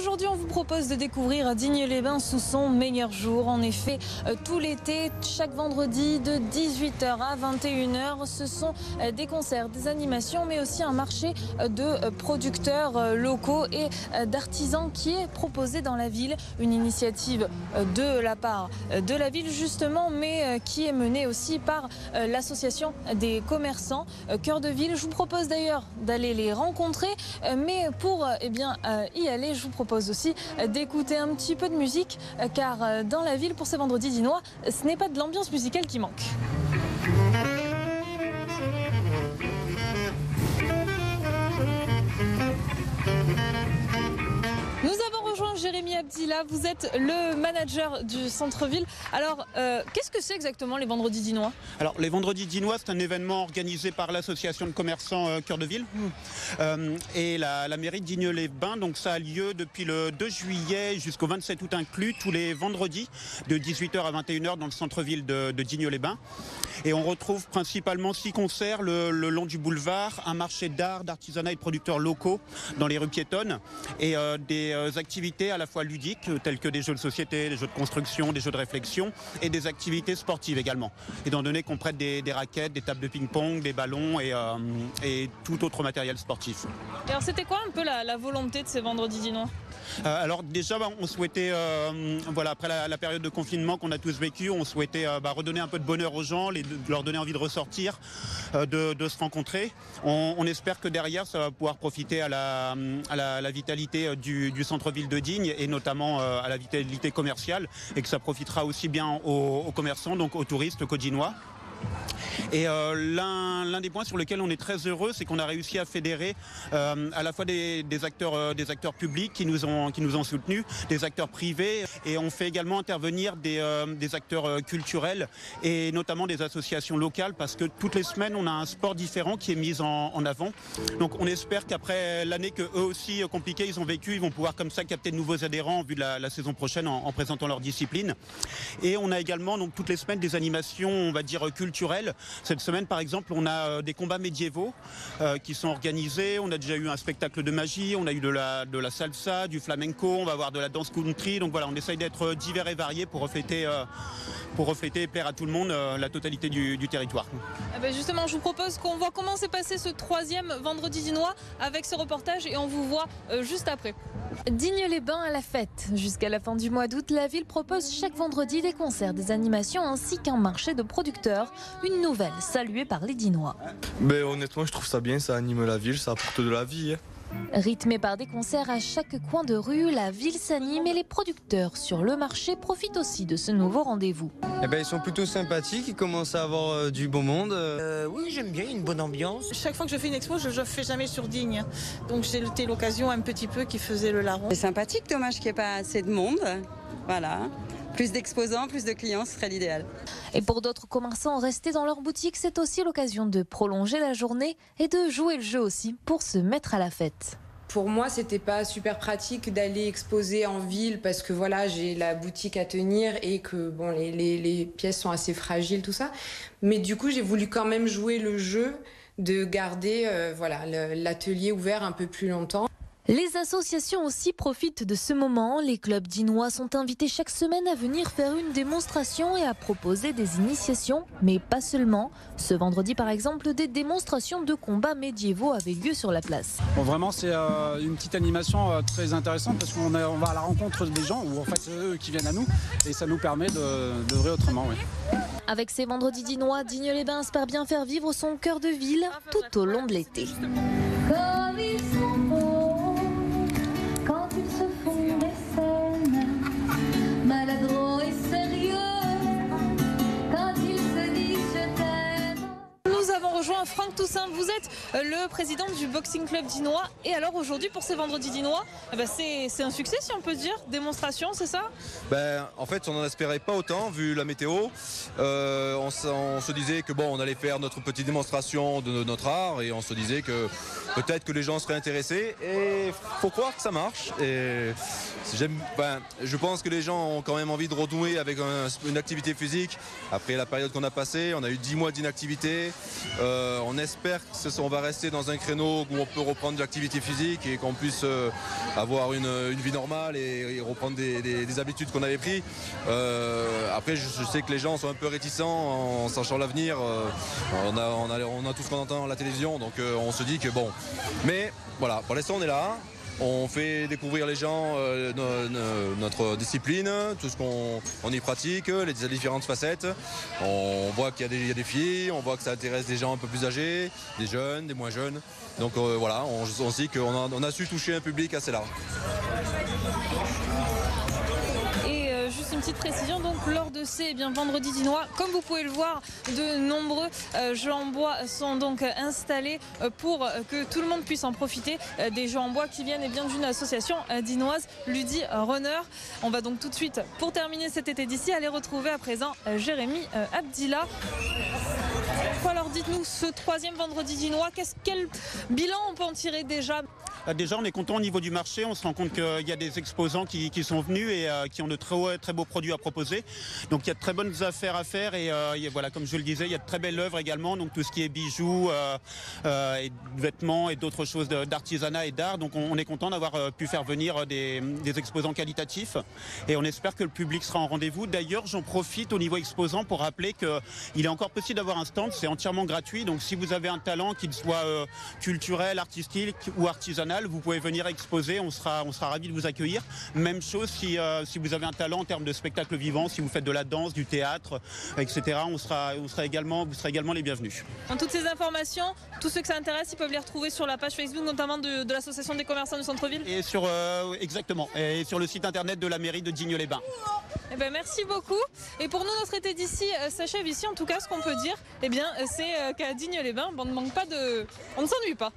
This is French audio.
aujourd'hui, on vous propose de découvrir Digne-les-Bains sous son meilleur jour. En effet, tout l'été, chaque vendredi de 18h à 21h, ce sont des concerts, des animations, mais aussi un marché de producteurs locaux et d'artisans qui est proposé dans la ville. Une initiative de la part de la ville justement, mais qui est menée aussi par l'association des commerçants Cœur de Ville. Je vous propose d'ailleurs d'aller les rencontrer, mais pour y aller, je vous propose aussi d'écouter un petit peu de musique, car dans la ville, pour ces vendredis dinois, ce n'est pas de l'ambiance musicale qui manque. Nous avons rejoint Jérémy Abdila, vous êtes le manager du centre-ville. Alors, qu'est-ce que c'est exactement les vendredis dinois? Alors, les vendredis dinois, c'est un événement organisé par l'association de commerçants Cœur de Ville et la mairie de Digne-les-Bains. Donc, ça a lieu depuis le 2 juillet jusqu'au 27 août inclus, tous les vendredis de 18h à 21h dans le centre-ville de Digne-les-Bains. Et on retrouve principalement 6 concerts le long du boulevard, un marché d'art, d'artisanat et de producteurs locaux dans les rues piétonnes et des activités à la fois ludiques telles que des jeux de société, des jeux de construction, des jeux de réflexion et des activités sportives également. Étant donné qu'on prête des raquettes, des tables de ping-pong, des ballons et tout autre matériel sportif. Et alors c'était quoi un peu la volonté de ces vendredis dinois? Alors déjà on souhaitait, après la période de confinement qu'on a tous vécu, on souhaitait redonner un peu de bonheur aux gens, leur donner envie de ressortir, de se rencontrer. On espère que derrière ça va pouvoir profiter à la vitalité du centre-ville de Digne et notamment à la vitalité commerciale et que ça profitera aussi bien aux commerçants, donc aux touristes qu'aux Dinois. Et l'un des points sur lesquels on est très heureux, c'est qu'on a réussi à fédérer à la fois des acteurs publics qui nous ont soutenus, des acteurs privés, et on fait également intervenir des acteurs culturels et notamment des associations locales, parce que toutes les semaines on a un sport différent qui est mis en avant. Donc on espère qu'après l'année que eux aussi compliquée ils ont vécu, ils vont pouvoir comme ça capter de nouveaux adhérents en vue de la saison prochaine en présentant leur discipline. Et on a également donc toutes les semaines des animations, on va dire culturelles. Cette semaine, par exemple, on a des combats médiévaux qui sont organisés. On a déjà eu un spectacle de magie, on a eu de la salsa, du flamenco, on va avoir de la danse country. Donc voilà, on essaye d'être divers et variés pour refléter et plaire à tout le monde, la totalité du territoire. Justement, je vous propose qu'on voit comment s'est passé ce 3e vendredi dinois avec ce reportage et on vous voit juste après. Digne-les-Bains à la fête. Jusqu'à la fin du mois d'août, la ville propose chaque vendredi des concerts, des animations ainsi qu'un marché de producteurs. Une nouvelle saluée par les Dinois. Honnêtement, je trouve ça bien, ça anime la ville, ça apporte de la vie. Rythmée par des concerts à chaque coin de rue, la ville s'anime et les producteurs sur le marché profitent aussi de ce nouveau rendez-vous. Ils sont plutôt sympathiques, ils commencent à avoir du beau monde. Oui, j'aime bien, une bonne ambiance. Chaque fois que je fais une expo, je ne fais jamais sur Digne. Donc j'ai été l'occasion un petit peu qui faisait le larron. C'est sympathique, dommage qu'il n'y ait pas assez de monde. Voilà. Plus d'exposants, plus de clients, ce serait l'idéal. Et pour d'autres commerçants restés dans leur boutique, c'est aussi l'occasion de prolonger la journée et de jouer le jeu aussi pour se mettre à la fête. Pour moi, c'était pas super pratique d'aller exposer en ville parce que voilà, j'ai la boutique à tenir et que bon, les pièces sont assez fragiles, tout ça. Mais du coup, j'ai voulu quand même jouer le jeu de garder l'atelier ouvert un peu plus longtemps. Les associations aussi profitent de ce moment. Les clubs dinois sont invités chaque semaine à venir faire une démonstration et à proposer des initiations, mais pas seulement. Ce vendredi, par exemple, des démonstrations de combats médiévaux avaient lieu sur la place. Vraiment, c'est une petite animation très intéressante parce qu'on va à la rencontre des gens, ou en fait c'est eux qui viennent à nous, et ça nous permet d'œuvrer autrement. Oui. Avec ces vendredis dinois, Digne-les-Bains espère bien faire vivre son cœur de ville tout au long de l'été. Comme ils sont beaux, quand ils se font des scènes, maladroits et sérieux, quand ils se disent je t'aime. Nous avons rejoint Franck Toussaint, vous êtes le président du Boxing Club dinois. Et alors aujourd'hui pour ces vendredis dinois, c'est un succès si on peut dire, démonstration, c'est ça? En fait, on n'en espérait pas autant vu la météo. On se disait que on allait faire notre petite démonstration de notre art et on se disait que peut-être que les gens seraient intéressés et faut croire que ça marche. Et je pense que les gens ont quand même envie de renouer avec une activité physique après la période qu'on a passée. On a eu 10 mois d'inactivité. On espère qu'on va rester dans un créneau où on peut reprendre de l'activité physique et qu'on puisse avoir une vie normale et reprendre des habitudes qu'on avait prises. Après, je sais que les gens sont un peu réticents en sachant l'avenir. On a tout ce qu'on entend à la télévision, donc on se dit que bon. Mais voilà, pour l'instant on est là. On fait découvrir les gens notre discipline, tout ce qu'on y pratique, les différentes facettes. On voit qu'il y a des filles, on voit que ça intéresse des gens un peu plus âgés, des jeunes, des moins jeunes. Donc voilà, on se dit qu'on a su toucher un public assez large. Juste une petite précision, donc lors de ces vendredis dinois, comme vous pouvez le voir, de nombreux jeux en bois sont donc installés pour que tout le monde puisse en profiter. Des jeux en bois qui viennent d'une association dinoise, Ludi Runner. On va donc tout de suite, pour terminer cet été d'ici, aller retrouver à présent Jérémy Abdillah. Alors dites-nous, ce troisième vendredi dinois, quel bilan on peut en tirer déjà ? Déjà, on est content au niveau du marché. On se rend compte qu'il y a des exposants qui sont venus et qui ont de très beaux produits à proposer. Donc il y a de très bonnes affaires à faire et voilà, comme je le disais, il y a de très belles œuvres également. Donc tout ce qui est bijoux, et vêtements et d'autres choses d'artisanat et d'art. Donc on est content d'avoir pu faire venir des exposants qualitatifs et on espère que le public sera en rendez-vous. D'ailleurs, j'en profite au niveau exposant pour rappeler qu'il est encore possible d'avoir un stand. C'est entièrement gratuit. Donc si vous avez un talent, qu'il soit culturel, artistique ou artisanal, vous pouvez venir exposer, on sera ravis de vous accueillir. Même chose si vous avez un talent en termes de spectacle vivant, si vous faites de la danse, du théâtre, etc. vous serez également les bienvenus. Dans toutes ces informations, tous ceux que ça intéresse, ils peuvent les retrouver sur la page Facebook, notamment de l'association des commerçants du centre-ville. Et exactement, et sur le site internet de la mairie de Digne-les-Bains. Eh ben, merci beaucoup. Et pour nous, notre été d'ici s'achève ici. En tout cas, ce qu'on peut dire, c'est qu'à Digne-les-Bains, on ne s'ennuie pas.